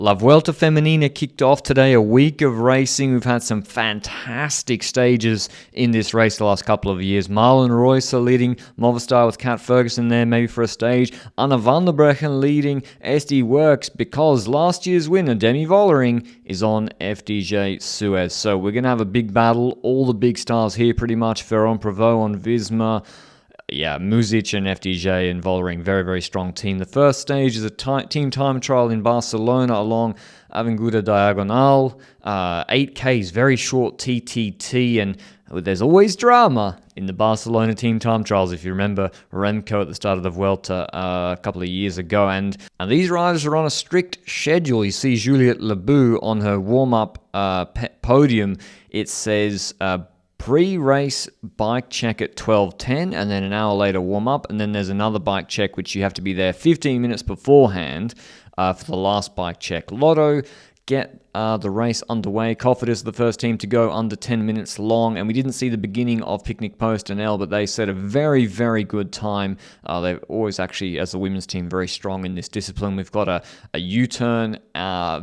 La Vuelta Femenina kicked off today, a week of racing. We've had some fantastic stages in this race the last couple of years. Marlon Royce leading Movistar with Kat Ferguson there, maybe for a stage. Anna van der Breggen leading SD Works because last year's winner, Demi Vollering, is on FDJ Suez. So we're going to have a big battle. All the big stars here pretty much. Ferron Prevot on Visma. Yeah, Muzic and FDJ and Vollering, very, very strong team. The first stage is a team time trial in Barcelona along Avinguda Diagonal. 8Ks, very short TTT, and there's always drama in the Barcelona team time trials. If you remember Remco at the start of the Vuelta a couple of years ago. And these riders are on a strict schedule. You see Juliette Lebeau on her warm-up podium. It says pre-race bike check at 12:10, and then an hour later warm up, and then there's another bike check which you have to be there 15 minutes beforehand for the last bike check. Lotto get the race underway. Cofidis, the first team to go under 10 minutes long, and we didn't see the beginning of Picnic Post and L, but they set a very, very good time. They're always actually, as the women's team, very strong in this discipline. We've got a U-turn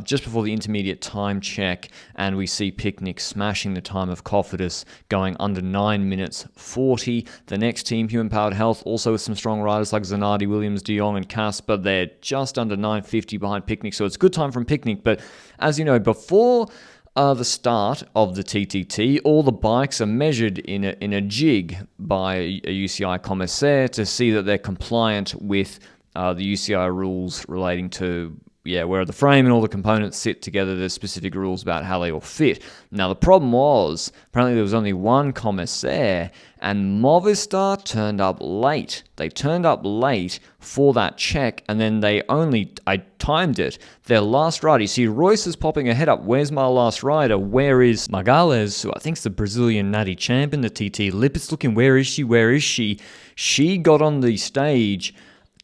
just before the intermediate time check, and we see Picnic smashing the time of Cofidis, going under 9 minutes 40. The next team, Human Powered Health, also with some strong riders like Zanardi, Williams, De Jong, and Casper. They're just under 9:50 behind Picnic, so it's good time from Picnic, but as you know, before the start of the TTT, all the bikes are measured in a jig by a UCI commissaire to see that they're compliant with the UCI rules relating to where the frame and all the components sit together. There's specific rules about how they all fit. Now, the problem was, apparently there was only one commissaire, and Movistar turned up late. They turned up late for that check, and then I timed it. Their last rider, you see Royce is popping her head up. Where's my last rider? Where is Magalhães, who I think is the Brazilian natty champion, the TT Lippit's looking, where is she? She got on the stage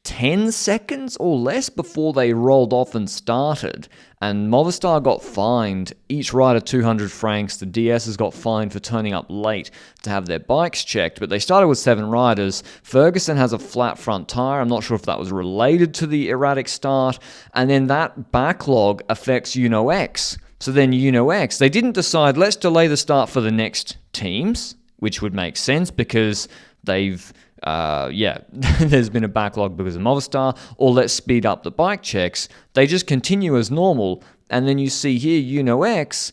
10 seconds or less before they rolled off and started, and Movistar got fined, each rider 200 francs. The DSs got fined for turning up late to have their bikes checked, but they started with 7 riders. Ferguson has a flat front tire. I'm not sure if that was related to the erratic start, and then that backlog affects UNO-X. So then UNO-X, they didn't decide, let's delay the start for the next teams, which would make sense because they've there's been a backlog because of Movistar, or let's speed up the bike checks. They just continue as normal, and then you see here UNO-X,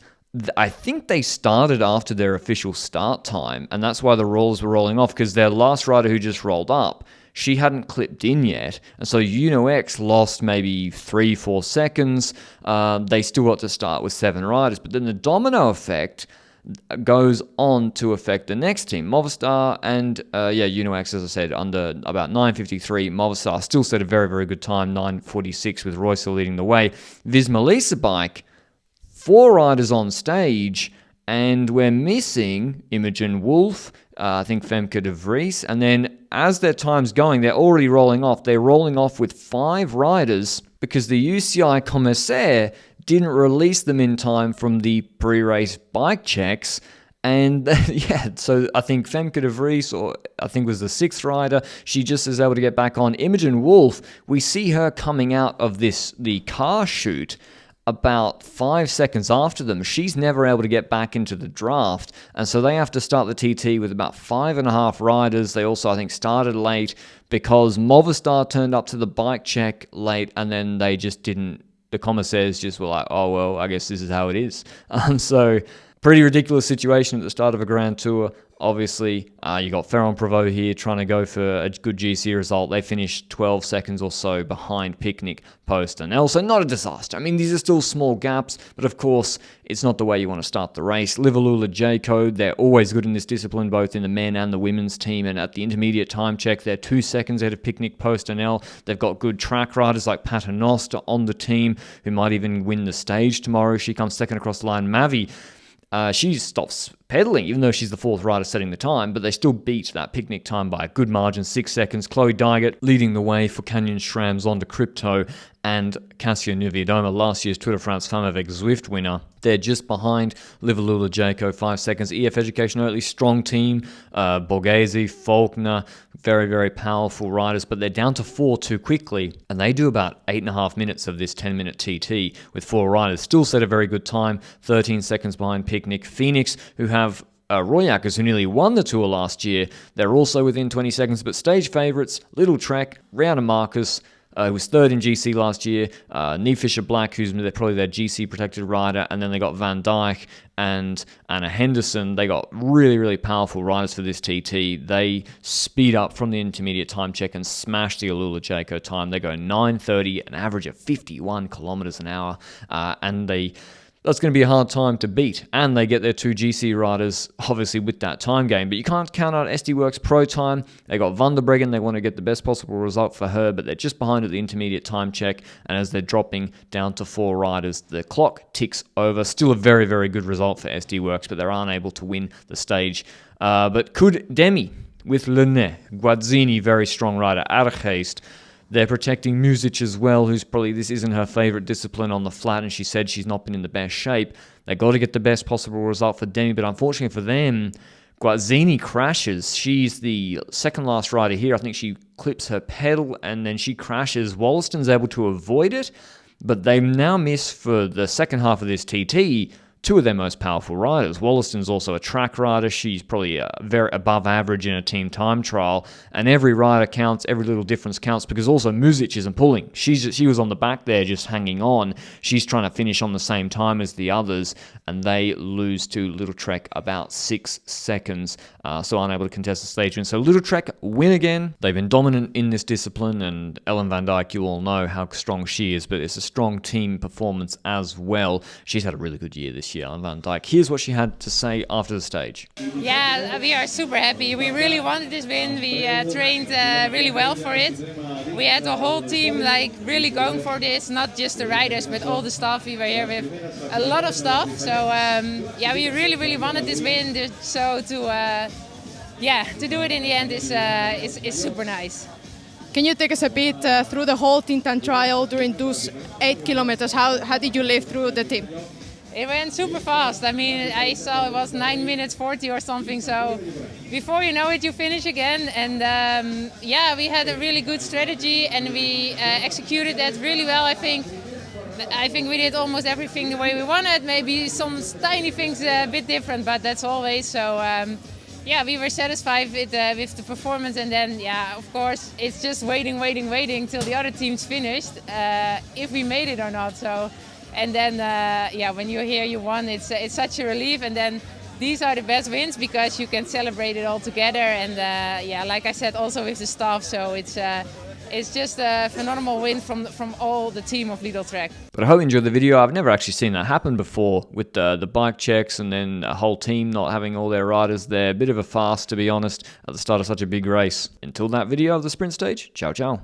I think they started after their official start time, and that's why the rolls were rolling off, because their last rider who just rolled up, she hadn't clipped in yet, and so UNO-X lost maybe 3-4 seconds. They still got to start with 7 riders, but then the domino effect goes on to affect the next team, Movistar, and UNO-X, as I said, under about 9:53. Movistar still set a very, very good time, 9:46, with Royce leading the way. Visma Lease bike, 4 riders on stage, and we're missing Imogen Wolf, I think Femke de Vries, and then as their time's going, they're already rolling off. They're rolling off with 5 riders because the UCI commissaire didn't release them in time from the pre-race bike checks. And so I think Femke de Vries, or I think was the 6th rider, she just is able to get back on. Imogen Wolf, we see her coming out of the car chute about 5 seconds after them. She's never able to get back into the draft, and so they have to start the TT with about 5.5 riders. They also, I think, started late because Movistar turned up to the bike check late, and then they just didn't. The commissaires just were like, oh, well, I guess this is how it is. So pretty ridiculous situation at the start of a Grand Tour. Obviously, you got Ferron Prevot here trying to go for a good GC result. They finished 12 seconds or so behind Picnic, Post, and L. So not a disaster. I mean, these are still small gaps, but of course, it's not the way you want to start the race. Liverlula J-Code, they're always good in this discipline, both in the men and the women's team. And at the intermediate time check, they're 2 seconds ahead of Picnic, Post, and L. They've got good track riders like Paternoster on the team, who might even win the stage tomorrow. She comes second across the line. Mavi, she stops pedaling, even though she's the 4th rider setting the time, but they still beat that Picnic time by a good margin, 6 seconds. Chloe Dygert leading the way for Canyon Shrams onto Crypto, and Kasia Niewiadoma, last year's Tour de France Femme avec Zwift winner. They're just behind Liverlula Jayco, 5 seconds. EF Education, Oatley, strong team. Borghese, Faulkner, very, very powerful riders, but they're down to 4 too quickly. And they do about 8.5 minutes of this 10-minute TT with 4 riders. Still set a very good time, 13 seconds behind Picnic. Phoenix, who have Royackers, who nearly won the Tour last year. They're also within 20 seconds, but stage favourites, Little Trek, Rihanna Marcus, who was 3rd in GC last year, Nee Fisher Black, who's probably their GC protected rider, and then they got Van Dijk and Anna Henderson. They got really, really powerful riders for this TT. They speed up from the intermediate time check and smash the Alula Jayco time. They go 9:30, an average of 51 kilometers an hour, and that's going to be a hard time to beat. And they get their 2 GC riders, obviously, with that time game. But you can't count out SD Works Pro time. They got Van der Breggen. They want to get the best possible result for her, but they're just behind at the intermediate time check. And as they're dropping down to 4 riders, the clock ticks over. Still a very, very good result for SD Works, but they're unable to win the stage. But could Demi with Lene, Guazzini, very strong rider, Argeest. They're protecting Music as well, who's probably, this isn't her favourite discipline on the flat, and she said she's not been in the best shape. They got to get the best possible result for Demi, but unfortunately for them, Guazzini crashes. She's the second last rider here. I think she clips her pedal, and then she crashes. Wollaston's able to avoid it, but they now miss for the second half of this TT 2 of their most powerful riders. Wollaston's also a track rider. She's probably very above average in a team time trial. And every rider counts, every little difference counts, because also Music isn't pulling. She was on the back there just hanging on. She's trying to finish on the same time as the others, and they lose to Little Trek about 6 seconds, so unable to contest the stage win. So Little Trek win again. They've been dominant in this discipline, and Ellen Van Dijk, you all know how strong she is, but it's a strong team performance as well. She's had a really good year this year, Ellen Van Dijk. Here's what she had to say after the stage. Yeah, we are super happy. We really wanted this win. We trained really well for it. We had the whole team really going for this, not just the riders, but all the staff. We were here with a lot of stuff. So yeah, we really, really wanted this win. So to do it in the end is super nice. Can you take us a bit through the whole team time trial during those 8 kilometers? How did you live through the team? It went super fast. I mean, I saw it was 9 minutes 40 or something. So before you know it, you finish again. And yeah, we had a really good strategy, and we executed that really well. I think we did almost everything the way we wanted. Maybe some tiny things a bit different, but that's always so. Yeah, we were satisfied with the performance, and then yeah, of course, it's just waiting till the other teams finished, if we made it or not. So. And then, yeah, when you're here, you won. It's such a relief. And then these are the best wins because you can celebrate it all together. And yeah, like I said, also with the staff. So it's just a phenomenal win from all the team of Lidl Trek. But I hope you enjoyed the video. I've never actually seen that happen before with the bike checks and then a whole team not having all their riders there. A bit of a farce, to be honest, at the start of such a big race. Until that video of the sprint stage, ciao, ciao.